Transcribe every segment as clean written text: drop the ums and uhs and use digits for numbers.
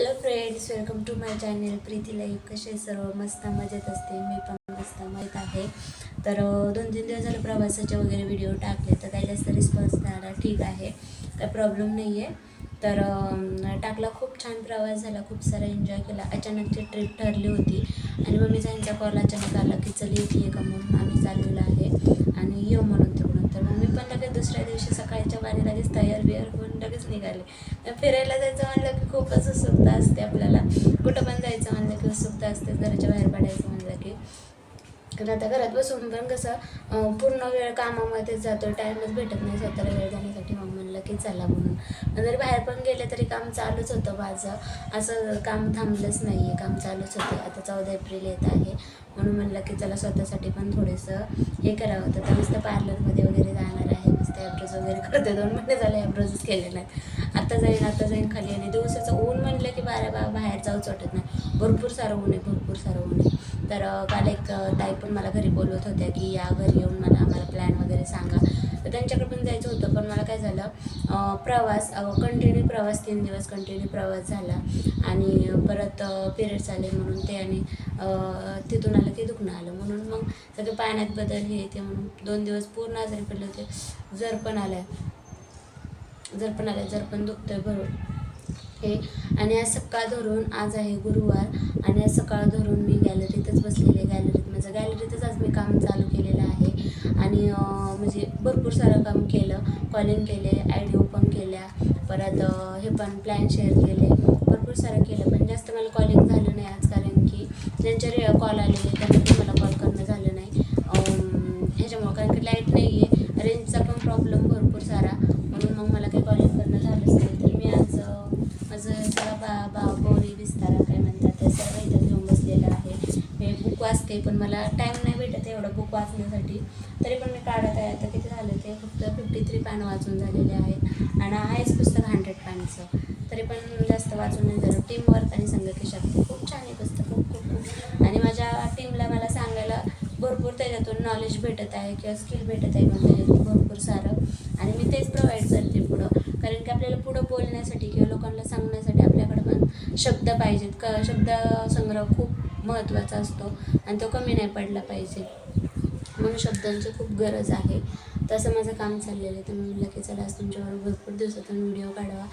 Hello friends, welcome to my channel Preeti life. कसे सर्व मस्त मजेत असते, मी पण मस्त मजेत आहे. तर 2-3 दिवस झाले प्रवासाचे वगैरे व्हिडिओ टाकले, तर काही जास्त रिस्पॉन्स नाही आला. ठीक आहे, काही प्रॉब्लेम नाही आहे. तर टाकला. खूप छान प्रवास झाला, खूप सारा एन्जॉय केला. अचानकची ट्रिप ठरली होती आणि मम्मीचा यांचा कॉल अचानक आला की चल येते का, म्हणून आम्ही चाललेलो आहे आणि येऊ म्हणून तिकडून. तर मम्मी पण लगेच दुसऱ्या दिवशी सकाळच्या वारी लगेच तयार बियार होऊन लगेच निघाले. फिरायला जायचं म्हणलं की खूपच उत्सुकता असते आपल्याला. कुठं पण जायचं म्हणलं की उत्सुकता असते, घराच्या बाहेर पडायचं म्हणलं की. तर आता घरात बसून पण कसं पूर्ण वेळ कामामध्येच जातो, टाईमच भेटत नाही स्वतःला वेळ देण्यासाठी. मग म्हणलं की चला म्हणून. जरी बाहेर पण गेले तरी काम चालूच होतं माझं, असं काम थांबलंच नाही आहे, काम चालूच होतं. आता 14 एप्रिल येत आहे म्हणून म्हणलं की चला स्वतःसाठी पण थोडंसं हे करावं होतं. तर नुसतं पार्लरमध्ये वगैरे जाणार आहे, नुसतं ॲब्रोज वगैरे करते. 2 महिने झाले ॲब्रोजच केले नाहीत. आता जाईन खाली. आणि दिवसाचं ऊन म्हणलं की बाहेर जाऊच वाटत नाही. भरपूर सारं ऊन आहे, भरपूर सारं ऊन आहे. तर काल एक ताई पण मला घरी बोलवत होत्या की या घरी येऊन आम्हाला प्लॅन वगैरे सांगा. तर त्यांच्याकडे पण जायचं होतं, पण मला काय झालं, कंटिन्यू प्रवास 3 दिवस कंटिन्यू प्रवास झाला आणि परत पिरियड्स आले म्हणून ते, आणि तिथून आलं की दुखणं आलं म्हणून मग सगळे पाण्यात बदल हे ते म्हणून 2 दिवस पूर्ण आजारी पडले होते. जर पण पण दुखतंय भरून हे. आणि आज सकाळ धरून, आज आहे गुरुवार, आणि आज सकाळ धरून मी गॅलरीतच बसलेले. गॅलरीतच आज मी काम चालू केलेलं आहे. आणि म्हणजे भरपूर सारं काम केलं. कॉलिंग केले, ॲडिओ पण केल्या, परत हे पण प्लॅन शेअर केले, भरपूर सारं केलं. पण जास्त मला कॉलिंग झालं नाही आज, कारण की ज्यांचे कॉल आलेले त्यांना मला कॉल करणं झालं नाही ह्याच्यामुळं, कारण की लाईट नाही आहे, रेंजचा पण प्रॉब्लेम भरपूर सारा, म्हणून मग मला काही कॉलिंग करणं झालंच नाही. तर मी आज माझं सगळा बोरी बिस्तारा काय म्हणतात ते सर्व इथं घेऊन बसलेलं आहे. मी बुक वाचते, पण मला टाईम नाही भेटत एवढं बुक वाचण्यासाठी. तरी पण मी काढत आहे. आता किती झालं ते, फक्त 53 पानं वाचून झालेले आहेत, आणि आहेच पुस्तक 100 पानाचं. तरी पण जास्त वाचून नाही झालं. टीमवर्क आणि संगती शक्ती खूप छान आहे पुस्तक, खूप. आणि माझ्या टीमला मला सांगायला भरपूर त्याच्यातून नॉलेज भेटत आहे किंवा स्किल भेटत आहे मला त्याच्यातून भरपूर सारं, आणि मी तेच प्रोव्हाइड करते पुढं. कारण की आपल्याला पुढं बोलण्यासाठी किंवा लोकांना सांगण्यासाठी आपल्याकडे पण शब्द पाहिजेत. शब्द संग्रह खूप महत्त्वाचा असतो आणि तो कमी नाही पडला पाहिजे, म्हणून शब्दांची खूप गरज आहे. तसं माझं काम चाललेलं आहे. तर मी म्हटलं की चला आज तुमच्याबरोबर भरपूर दिवसातून व्हिडिओ काढावा,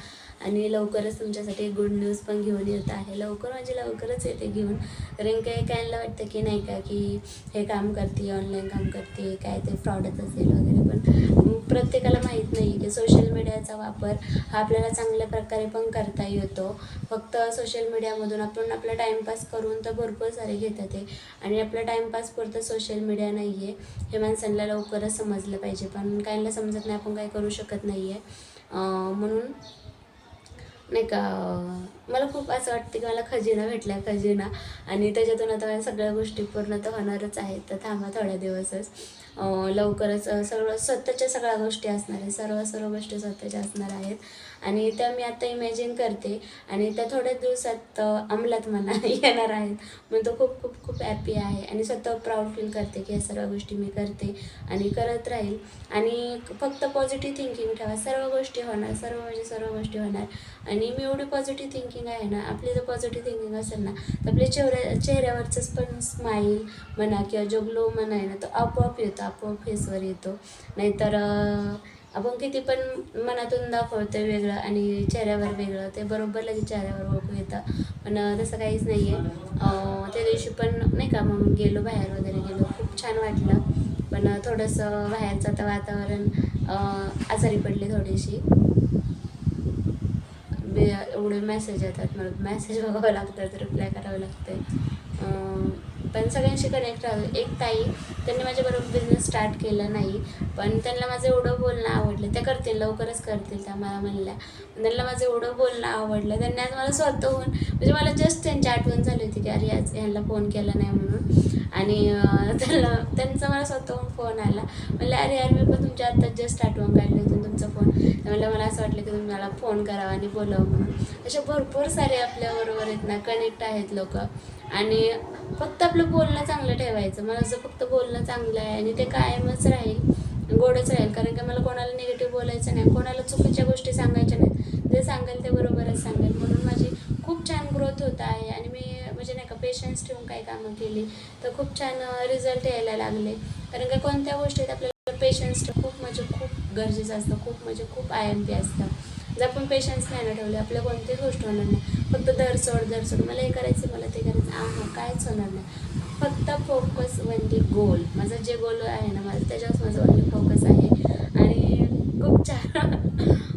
आणि लवकरच तुमच्यासाठी गुड न्यूज पण घेऊन येत आहे. लवकरच येते घेऊन. कारण काहींना वाटतं की नाही का, की हे काम करते, ऑनलाईन काम करते, काय ते फ्रॉडच असेल वगैरे. पण प्रत्येकाला माहीत नाही की सोशल मीडियाचा वापर हा आपल्याला चांगल्या प्रकारे पण करता येतो. फक्त सोशल मीडियामधून आपण आपला टाईमपास करून तर भरपूर सारे घेतात आहे, आणि आपला टाईमपास पुरतं सोशल मीडिया नाही आहे हे माणसांना लवकरच समजलं पाहिजे. पण काहींना समजत नाही, आपण काही करू शकत नाही आहे. म्हणून नाही का, मला खूप असं वाटतं की मला खजिना भेटला, आणि त्याच्यातून आता माझ्या सगळ्या गोष्टी पूर्ण तर होणारच आहेत. तर थांबा थोड्या दिवसच, लवकरच स्वतःच्या सगळ्या गोष्टी असणार आहेत, सर्व गोष्टी स्वतःच्या असणार आहेत. आणि त्या मी आता इमॅजिन करते, आणि त्या थोड्याच दिवसात अंमलात म्हणा येणार आहेत. म्हणून तो खूप हॅपी आहे, आणि स्वतः प्राऊड फील करते की या सर्व गोष्टी मी करते आणि करत राहील. आणि फक्त पॉझिटिव्ह थिंकिंग ठेवा, सर्व गोष्टी होणार. आणि मी एवढी पॉझिटिव्ह थिंकिंग आहे ना, आपली जर पॉझिटिव्ह थिंकिंग असेल ना, तर आपल्या चेहऱ्यावरचंच पण स्माईल म्हणा किंवा जो ग्लो म्हणा आहे ना, तो आपोआप येतो, आपोआप फेसवर येतो. नाहीतर आपण किती पण मनातून दाखवतो वेगळं आणि चेहऱ्यावर वेगळं, ते बरोबर लगेच चेहऱ्यावर ओळखू येतं. पण तसं काहीच नाही आहे. त्या दिवशी पण नाही का, मग बाहेर वगैरे गेलो, खूप छान वाटलं. पण थोडंसं बाहेरचं आता वातावरण, आजारी पडले थोडीशी. एवढे मेसेज येतात, मला मेसेज बघावं लागतात, रिप्लाय करावं लागतं. पण सगळ्यांशी कनेक्ट राहावं. एक ताई, त्यांनी माझ्याबरोबर बिझनेस स्टार्ट केला नाही, पण त्यांना माझं एवढं बोलणं आवडलं, त्या करतील, लवकरच करतील. त्या मला म्हणल्या, त्यांना माझं एवढं बोलणं आवडलं, त्यांनी आज मला स्वतःहून, म्हणजे मला जस्ट त्यांची आठवण झाली होती की अरे आज ह्यांना फोन केला नाही म्हणून, आणि त्यांचा मला स्वतःहून फोन आला. म्हणलं अरे यार, मी पण तुमच्या आता जस्ट आठवण काढली होती, तुमचा फोन. म्हणलं मला असं वाटलं की तुम्ही मला फोन करावा आणि बोलावं म्हणून. अशा भरपूर सारे आपल्याबरोबर आहेत ना, कनेक्ट आहेत लोक. आणि फक्त आपलं बोलणं चांगलं ठेवायचं. मला असं फक्त बोलणं चांगलं आहे, आणि ते कायमच राहील, गोडच राहील. कारण की मला कोणाला निगेटिव्ह बोलायचं नाही, कोणाला चुकीच्या गोष्टी सांगायच्या नाहीत. जे सांगेल ते बरोबरच सांगेल. म्हणून माझी खूप छान होत आहे आणि मी म्हणजे नाही का पेशन्स ठेवून काही कामं केली तर खूप छान रिझल्ट यायला लागले. कारण का कोणत्या गोष्टीत आपल्याला पेशन्स खूप म्हणजे खूप गरजेचं असतं, खूप म्हणजे खूप IMP असतं. जर आपण पेशन्स नाही ना ठेवले आपल्या कोणतीच गोष्ट होणार नाही. फक्त धरसोड मला हे करायचं मला ते करायचं काहीच होणार नाही. फक्त फोकस म्हणजे गोल, माझं जे गोल आहे ना माझं त्याच्यावर माझं ओनली फोकस आहे आणि खूप छान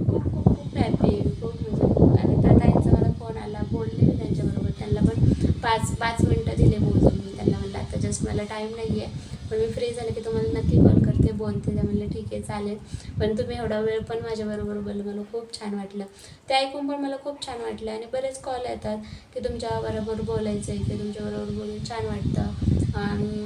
खूप खूप खूप हॅपी आहे खूप म्हणजे खूप. आणि त्या ताईंचा मला फोन आला, बोलले मी त्यांच्याबरोबर. त्यांना पण 5 मिनटं दिले बोलून. मी त्यांना म्हणलं आता जस्ट मला टाईम नाही आहे, पण मी फ्री झाले की तुम्हाला नक्की कॉल करते बोलते. त्या म्हणलं ठीक आहे चालेल, पण तुम्ही एवढा वेळ पण माझ्याबरोबर बोललं मला खूप छान वाटलं. ते ऐकून पण मला खूप छान वाटलं. आणि बरेच कॉल येतात की तुमच्याबरोबर बोलायचं आहे की तुमच्याबरोबर बोलून छान वाटतं आणि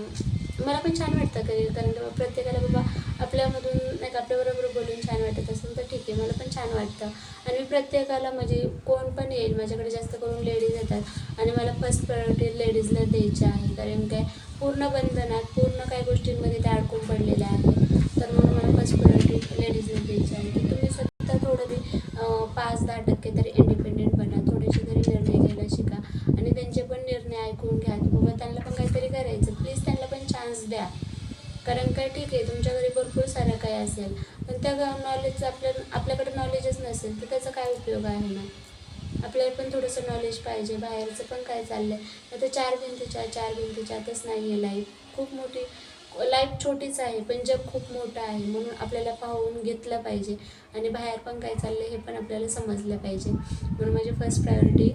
मला पण छान वाटतं कारण की प्रत्येकाला बाबा आपल्यामधून नाही का आपल्याबरोबर बोलून छान वाटत असेल तर ठीक आहे, मला पण छान वाटतं. आणि मी प्रत्येकाला म्हणजे कोण पण येईल माझ्याकडे जास्त करून लेडीज येतात आणि मला फर्स्ट प्रायोरिटी लेडीजला द्यायची आहे. कारण काय पूर्ण बंधनात पूर्ण काही गोष्टींमध्ये त्या अडकून पडलेल्या आहेत, तर म्हणून मला फर्स्ट प्रायोरिटी लेडीजला द्यायची आहे की तुम्ही स्वतः थोडं बी 5-10% तरी इंडिपेंडेंट बना, थोडेसे तरी निर्णय घ्यायला शिका आणि त्यांचे पण निर्णय ऐकून घ्या की बाबा त्यांना पण काहीतरी करायचं, प्लीज त्यांना पण चान्स द्या. कारण काय ठीक आहे तुमच्या घरी भरपूर सारं काही असेल पण त्या नॉलेजचं आपल्याकडे नॉलेजच नसेल तर त्याचा काय उपयोग आहे ना. आपल्याला पण थोडंसं नॉलेज पाहिजे, बाहेरचं पण काय चाललं आहे. आता चार भिंतीच्या आतच नाही आहे लाईफ. खूप मोठी लाईफ छोटीच आहे पण जग खूप मोठं आहे, म्हणून आपल्याला पाहून घेतलं पाहिजे आणि बाहेर पण काय चाललं हे पण आपल्याला समजलं पाहिजे. म्हणून माझी फर्स्ट प्रायोरिटी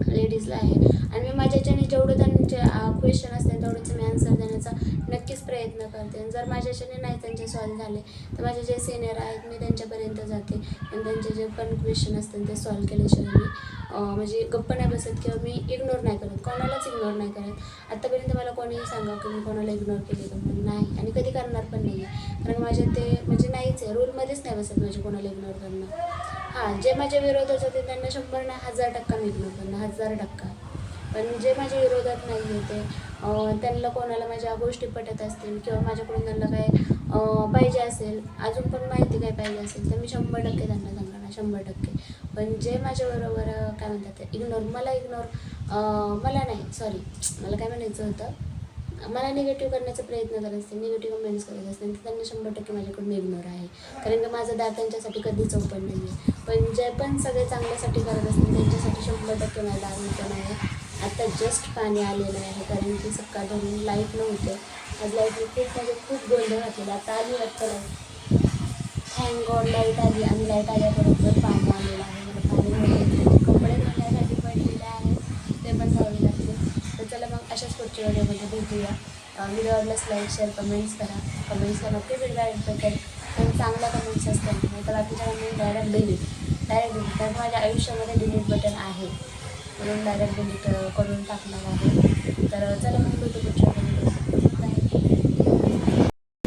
लेडीजला आहे आणि मी माझ्याच्याने जेवढं त्यांचे क्वेश्चन असते तेवढंच मी आन्सर देण्याचा नक्कीच प्रयत्न करते. आणि जर माझ्याच्याने नाही त्यांचे सॉल्व झाले तर माझे जे सिनियर आहेत मी त्यांच्यापर्यंत जाते आणि त्यांचे जे पण क्वेश्चन असतात ते सॉल्व केल्याशिवाय मी म्हणजे गप्प नाही बसत किंवा मी इग्नोर नाही करत, कोणालाच इग्नोर नाही करत. आत्तापर्यंत मला कोणीही सांगा की मी कोणाला इग्नोर केले का म्हणून नाही आणि कधी करणार पण नाही आहे. कारण माझ्या ते म्हणजे नाहीच आहे, रूलमध्येच नाही बसत माझे कोणाला इग्नोर करणं. जे माझ्या विरोधात होते त्यांना 100 नाही 1000% मी इग्नोर करणं, 1000%. पण जे माझ्या विरोधात नाही आहे ते त्यांना कोणाला माझ्या गोष्टी पटत असतील किंवा माझ्याकडून त्यांना काय पाहिजे असेल, अजून पण माहिती काय पाहिजे असेल तर मी 100% त्यांना सांगणार, 100%. पण जे माझ्याबरोबर काय म्हणतात ते मला नाही सॉरी मला काय म्हणायचं होतं, मला निगेटिव्ह करण्याचा प्रयत्न करत असते, निगेटिव्ह कमेंट्स करत असते तर त्यांना 100% माझ्याकडून इग्नोर आहे. कारण की माझं दार त्यांच्यासाठी कधीच ओपन नाही आहे. पण जे पण सगळे चांगल्यासाठी करत असतील त्यांच्यासाठी 100% माझं दार ओपन आहे. आता जस्ट पाणी आलेलं आहे कारण की सकाळ धरून लाईट नव्हते. आज लाईटने खूप गोंधळ घातलेला. आता आली वाटतं लाईट, थँक गॉड लाईट आली आणि लाईट आल्याबरोबर पाणी आलेलं आहे. मला पाणी भरले कपडे धुण्यासाठी पडलेले आहेत ते पण धुवावे लागते. तर चला मग अशाच पुढच्या व्हिडिओमध्ये भेटूया. व्हिडिओला लाईक शेअर कमेंट्स करा, कमेंट्सला नक्की फीडबॅक भेटेल. पण चांगल्या कमेंट्स असतात नाही तर बाकीच्या कमेंट डायरेक्ट डिलीट कारण माझ्या आयुष्यामध्ये डिलीट बटन आहे म्हणून डायरेक्ट डिलीट करून टाकणार आहे. तर चला मग भेटू पुढच्या व्हिडिओमध्ये.